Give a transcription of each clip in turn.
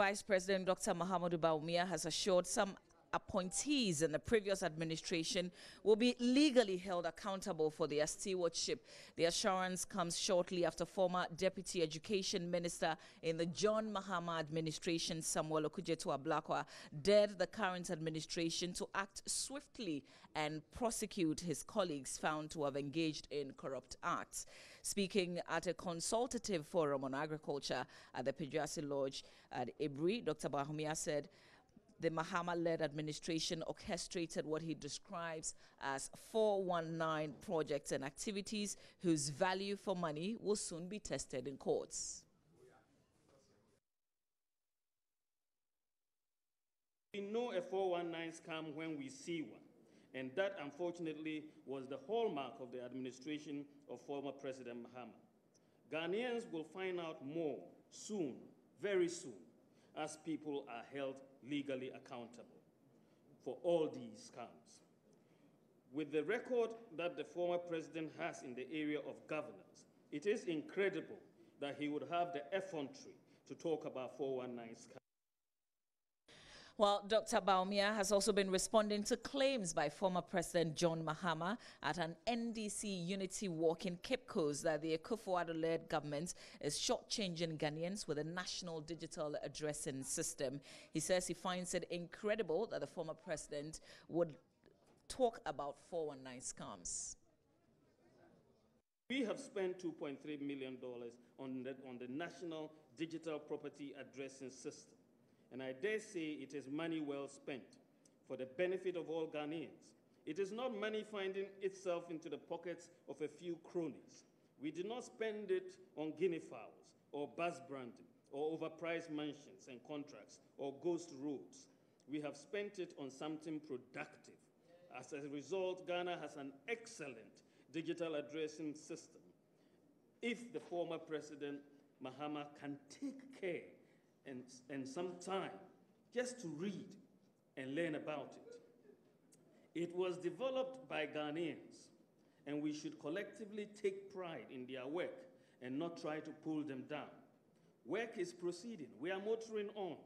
Vice President Dr. Mahamudu Bawumia has assured some appointees in the previous administration will be legally held accountable for their stewardship. The assurance comes shortly after former Deputy Education Minister in the John Mahama administration, Samuel Okudzeto-Ablakwa, dared the current administration to act swiftly and prosecute his colleagues found to have engaged in corrupt acts. Speaking at a consultative forum on agriculture at the Pedrasi Lodge at Ibri, Dr. Bawumia said the Mahama-led administration orchestrated what he describes as 419 projects and activities whose value for money will soon be tested in courts. We know a 419 scam when we see one, and that unfortunately was the hallmark of the administration of former President Mahama. Ghanaians will find out more soon, very soon, as people are held legally accountable for all these scams. With the record that the former president has in the area of governance, it is incredible that he would have the effrontery to talk about 419 scams. Well, Dr. Bawumia has also been responding to claims by former President John Mahama at an NDC unity walk in Cape Coast that the Kwadwo-led government is shortchanging Ghanaians with a national digital addressing system. He says he finds it incredible that the former president would talk about 419 scams. We have spent $2.3 million on the national digital property addressing system. And I dare say it is money well spent for the benefit of all Ghanaians. It is not money finding itself into the pockets of a few cronies. We did not spend it on guinea fowls or bus branding or overpriced mansions and contracts or ghost roads. We have spent it on something productive. As a result, Ghana has an excellent digital addressing system. If the former President Mahama can take care and some time just to read and learn about it. It was developed by Ghanaians, and we should collectively take pride in their work and not try to pull them down. Work is proceeding. We are motoring on,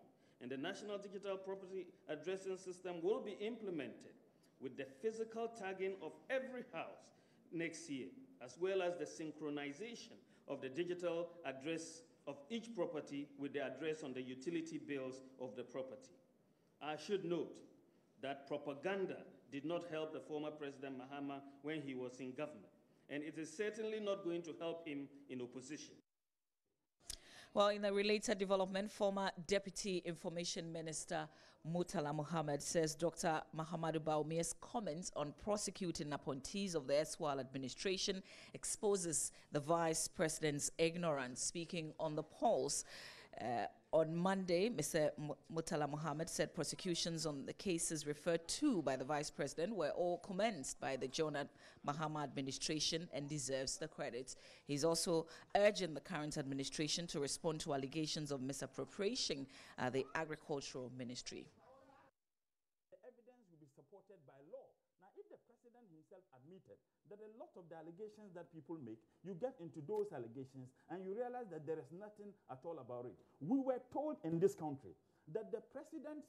and the National Digital Property Addressing System will be implemented with the physical tagging of every house next year, as well as the synchronization of the digital address of each property with the address on the utility bills of the property. I should note that propaganda did not help the former President Mahama when he was in government, and it is certainly not going to help him in opposition. Well, in a related development, former Deputy Information Minister Rotella Mohammed says Dr. Mahamudu Bawumia's comments on prosecuting appointees of the erstwhile administration exposes the Vice President's ignorance. Speaking on the Pulse, on Monday, Mr. Rotella Mohammed said prosecutions on the cases referred to by the Vice President were all commenced by the John Mahama administration and deserves the credit. He's also urging the current administration to respond to allegations of misappropriation at the Agricultural Ministry. The evidence will be supported by law. Now, if the President himself admitted that a lot of the allegations that people make, you get into those allegations and you realize that there is nothing at all about it. We were told in this country that the President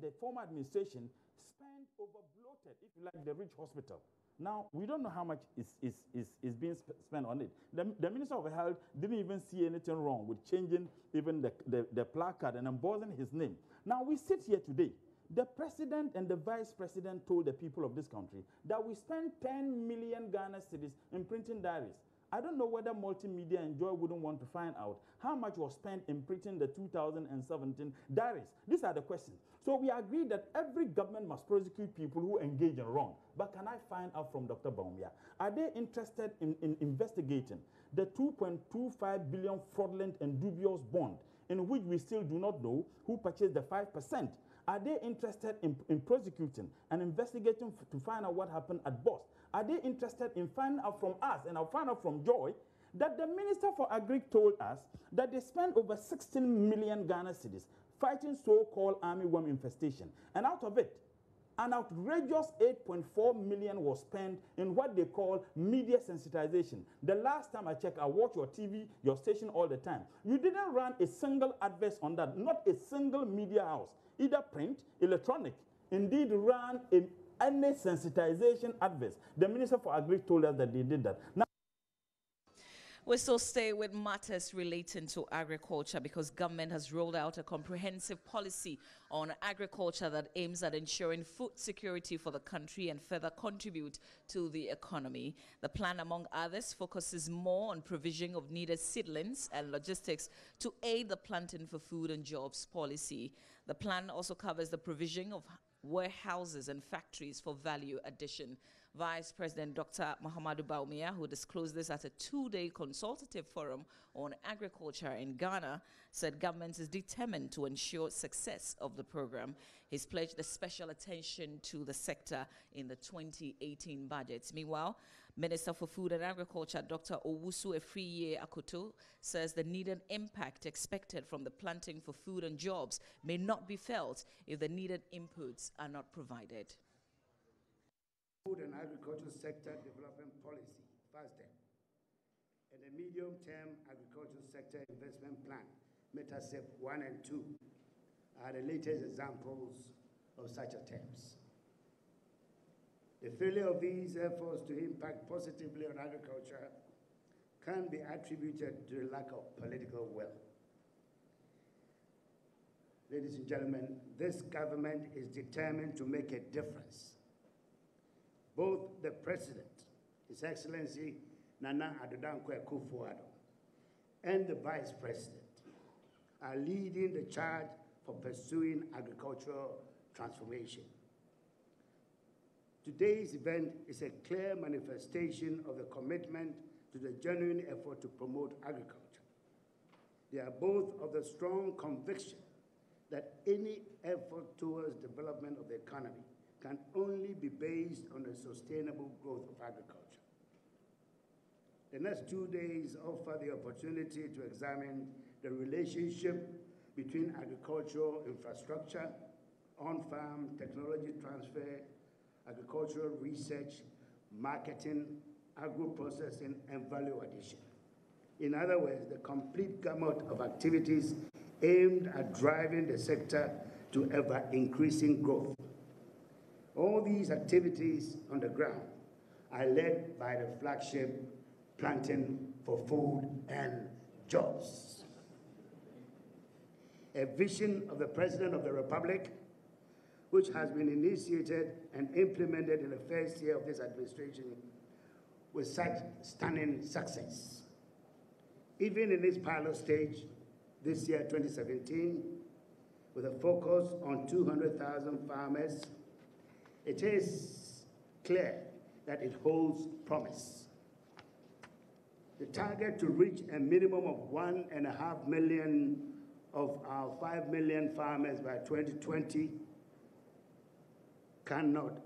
the former administration spent over bloated, if you like, the Rich Hospital. Now, we don't know how much is being spent on it. The Minister of Health didn't even see anything wrong with changing even the placard and embossing his name. Now, we sit here today. The President and the Vice President told the people of this country that we spent 10 million Ghana cedis in printing diaries. I don't know whether Multimedia and Joy wouldn't want to find out how much was spent in printing the 2017 diaries. These are the questions. So we agree that every government must prosecute people who engage in wrong. But can I find out from Dr. Bawumia, are they interested in investigating the 2.25 billion fraudulent and dubious bond in which we still do not know who purchased the 5%? Are they interested in prosecuting and investigating to find out what happened at BOSS? Are they interested in finding out from us, and I'll find out from Joy, that the Minister for Agri told us that they spent over 16 million Ghana cedis fighting so-called army worm infestation. And out of it, An outrageous 8.4 million was spent in what they call media sensitization. The last time I checked, I watch your TV, your station all the time. You didn't run a single advert on that, not a single media house, either print, electronic, indeed ran any sensitization adverts. The Minister for Agri told us that they did that. Now, we still stay with matters relating to agriculture because government has rolled out a comprehensive policy on agriculture that aims at ensuring food security for the country and further contribute to the economy. The plan, among others, focuses more on provision of needed seedlings and logistics to aid the planting for food and jobs policy. The plan also covers the provision of warehouses and factories for value addition. Vice President Dr. Mohammed Bawumia, who disclosed this at a two-day consultative forum on agriculture in Ghana, said government is determined to ensure success of the program. He's pledged a special attention to the sector in the 2018 budget. Meanwhile, Minister for Food and Agriculture, Dr. Owusu Afriyie says the needed impact expected from the planting for food and jobs may not be felt if the needed inputs are not provided. Food and Agriculture Sector Development Policy, FASDEP, and the Medium-Term Agriculture Sector Investment Plan, METASEP 1 and 2, are the latest examples of such attempts. The failure of these efforts to impact positively on agriculture can be attributed to the lack of political will. Ladies and gentlemen, this government is determined to make a difference. Both the President, His Excellency Nana Addo Dankwa Akufo-Addo, and the Vice President are leading the charge for pursuing agricultural transformation. Today's event is a clear manifestation of the commitment to the genuine effort to promote agriculture. They are both of the strong conviction that any effort towards development of the economy can only be based on the sustainable growth of agriculture. The next 2 days offer the opportunity to examine the relationship between agricultural infrastructure, on-farm technology transfer, agricultural research, marketing, agro-processing, and value addition. In other words, the complete gamut of activities aimed at driving the sector to ever-increasing growth. All these activities on the ground are led by the flagship Planting for Food and Jobs. A vision of the President of the Republic, which has been initiated and implemented in the first year of this administration with such stunning success. Even in its pilot stage, this year, 2017, with a focus on 200,000 farmers, it is clear that it holds promise. The target to reach a minimum of 1.5 million of our 5 million farmers by 2020 cannot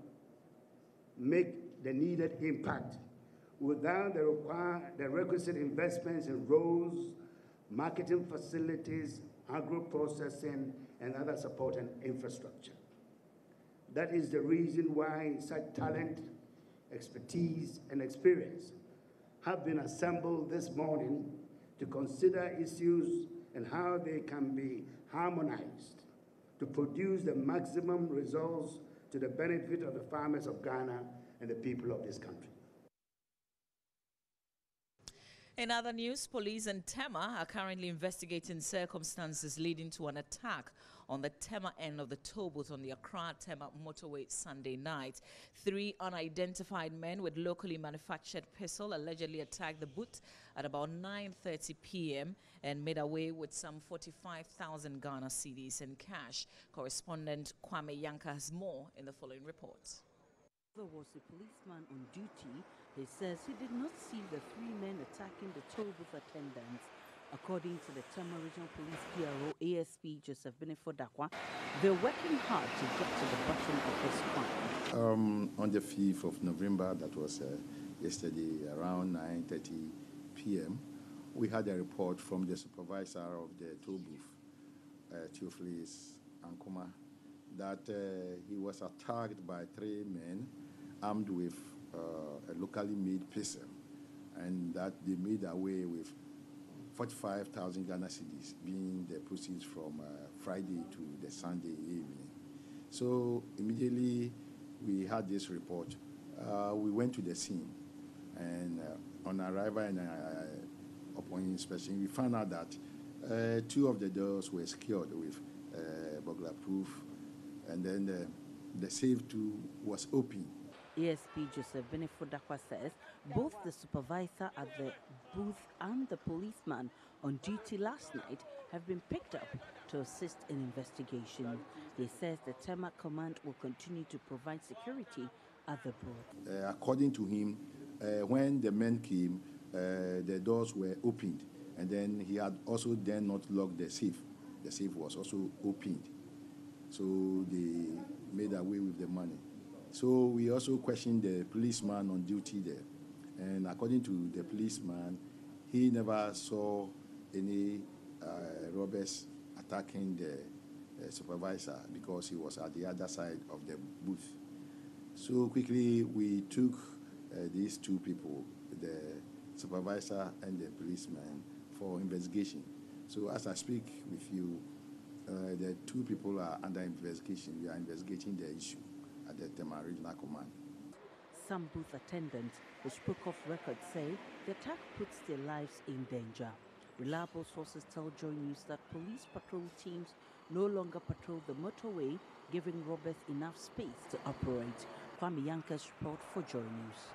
make the needed impact without the requisite investments in roads, marketing facilities, agro-processing, and other supporting infrastructure. That is the reason why such talent, expertise, and experience have been assembled this morning to consider issues and how they can be harmonized to produce the maximum results to the benefit of the farmers of Ghana and the people of this country. In other news, police in Tema are currently investigating circumstances leading to an attack on the Tema end of the toll booth on the Accra-Tema motorway Sunday night. 3 unidentified men with locally manufactured pistol allegedly attacked the booth at about 9:30 p.m. and made away with some 45,000 Ghana cedis in cash. Correspondent Kwame Yanka has more in the following report. There was a policeman on duty. He says he did not see the 3 men attacking the toll booth attendants. According to the Tema Regional Police PRO ASP Joseph Benefo Dakwa, they're working hard to get to the bottom of this crime. On the 5th of November, that was yesterday around 9:30 p.m., we had a report from the supervisor of the toll booth, Theophilus Ankoma, that he was attacked by 3 men armed with a locally made pistol, and that they made away with 45,000 Ghana cedis, being the proceeds from Friday to the Sunday evening. So immediately we had this report. We went to the scene, and on arrival and upon inspection, we found out that 2 of the doors were secured with burglar-proof, and then the safe too was open. ASP Joseph Benefodakwa says both the supervisor at the booth and the policeman on duty last night have been picked up to assist in investigation. He says the Tema command will continue to provide security at the booth. According to him, when the men came, the doors were opened, and then he had also then not locked the safe. The safe was also opened, so they made away with the money. So we also questioned the policeman on duty there, and according to the policeman, he never saw any robbers attacking the supervisor because he was at the other side of the booth. So quickly we took these 2 people, the supervisor and the policeman, for investigation. So as I speak with you, the 2 people are under investigation. We are investigating the issue at the Tema Regional Command. Some booth attendants who spoke off record say the attack puts their lives in danger. Reliable sources tell JoyNews that police patrol teams no longer patrol the motorway, giving robbers enough space to operate. Kwame Yanka's report for JoyNews.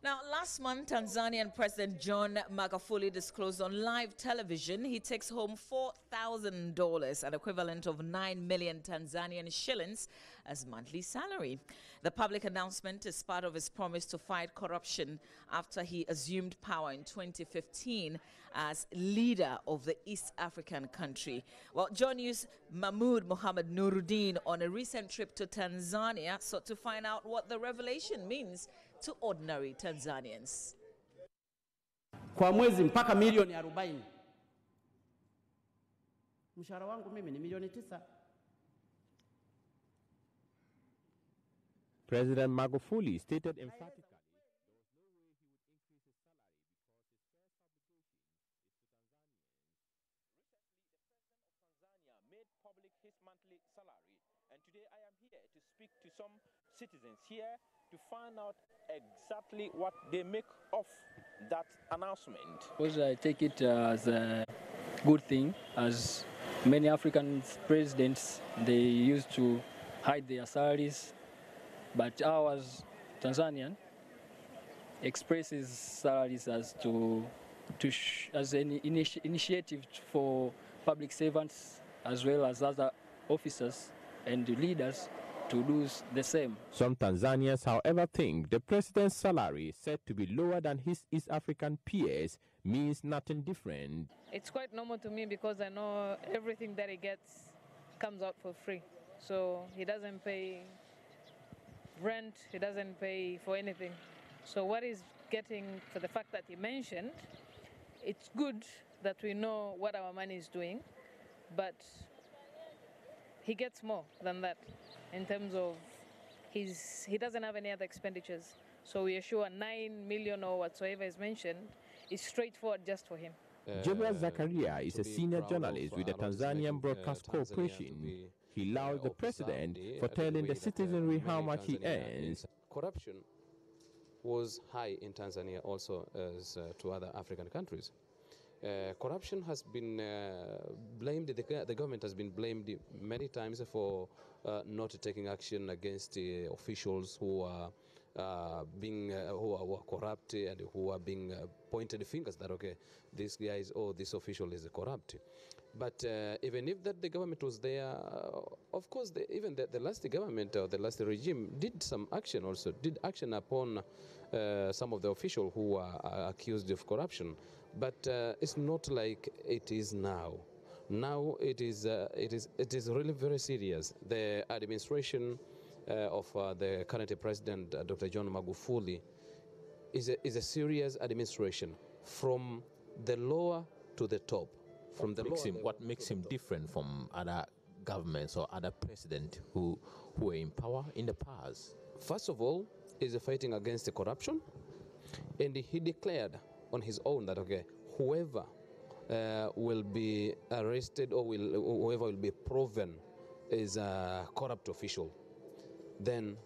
Now, last month, Tanzanian President John Magufuli disclosed on live television he takes home $4,000, an equivalent of 9 million Tanzanian shillings, as monthly salary. The public announcement is part of his promise to fight corruption after he assumed power in 2015 as leader of the East African country. Well, JoyNews' Mohammed Nuruddin, on a recent trip to Tanzania, sought to find out what the revelation means to ordinary Tanzanians. Kwa mwezi mpaka milioni 40. Mshahara wangu mimi ni milioni 9. President Magufuli stated emphatically his monthly salary, and today I am here to speak to some citizens here to find out exactly what they make of that announcement. Because I take it as a good thing, as many African presidents, they used to hide their salaries, but ours, Tanzanian, expresses salaries as as an initiative for public servants as well as other officers and leaders to do the same. Some Tanzanians, however, think the president's salary, said to be lower than his East African peers, means nothing different. It's quite normal to me because I know everything that he gets comes out for free. So he doesn't pay rent, he doesn't pay for anything. So what he's getting, for the fact that he mentioned, it's good that we know what our money is doing, but he gets more than that in terms of he doesn't have any other expenditures. So we are sure 9 million or whatsoever is mentioned is straightforward just for him. Gabriel Zakaria is a senior journalist with the Tanzanian Broadcast Corporation. He lauded the president for telling the citizenry how much he earns. Corruption was high in Tanzania also as to other African countries. Corruption has been blamed, the government has been blamed many times for not taking action against officials who are who are corrupt and who are being pointed fingers that, okay, this guy is, oh, this official is corrupt. But even if that the government was there, of course, even the last government or the last regime did some action also, did action upon some of the officials who are accused of corruption. But it's not like it is now. Now it is really very serious. The administration of the current president, Dr. John Magufuli, is a serious administration from the lower to the top. What makes him different from other governments or other presidents who were in power in the past? First of all, is fighting against the corruption, and he declared on his own that, okay, whoever will be arrested or whoever will be proven is a corrupt official, then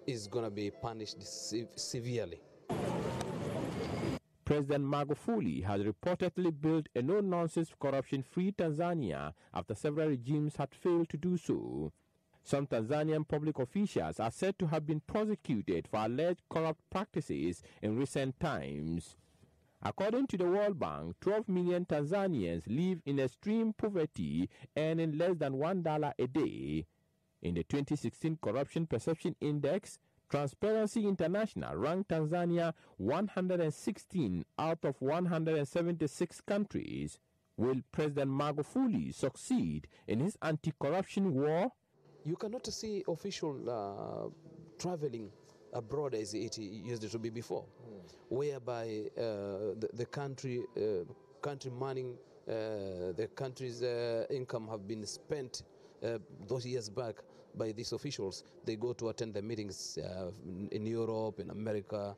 is going to be punished severely. President Magufuli has reportedly built a no-nonsense corruption-free Tanzania after several regimes had failed to do so. Some Tanzanian public officials are said to have been prosecuted for alleged corrupt practices in recent times. According to the World Bank, 12 million Tanzanians live in extreme poverty, earning less than $1 a day. In the 2016 Corruption Perception Index, Transparency International ranked Tanzania 116 out of 176 countries. Will President Magufuli succeed in his anti-corruption war? You cannot see official traveling abroad as it used to be before, whereby the country money, the country's income have been spent those years back by these officials. They go to attend the meetings in Europe, in America.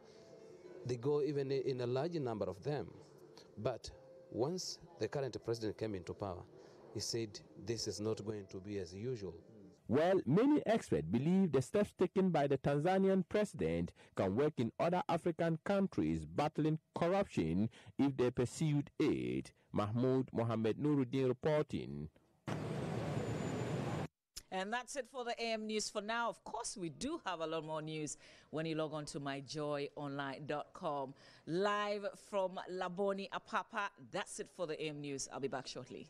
They go even in a large number of them. But once the current president came into power, he said this is not going to be as usual. Well, many experts believe the steps taken by the Tanzanian president can work in other African countries battling corruption if they pursued it. Mahmoud Mohammed Nuruddin reporting. And that's it for the AM News for now. Of course, we do have a lot more news when you log on to myjoyonline.com. Live from Laboni, Apapa. That's it for the AM News. I'll be back shortly.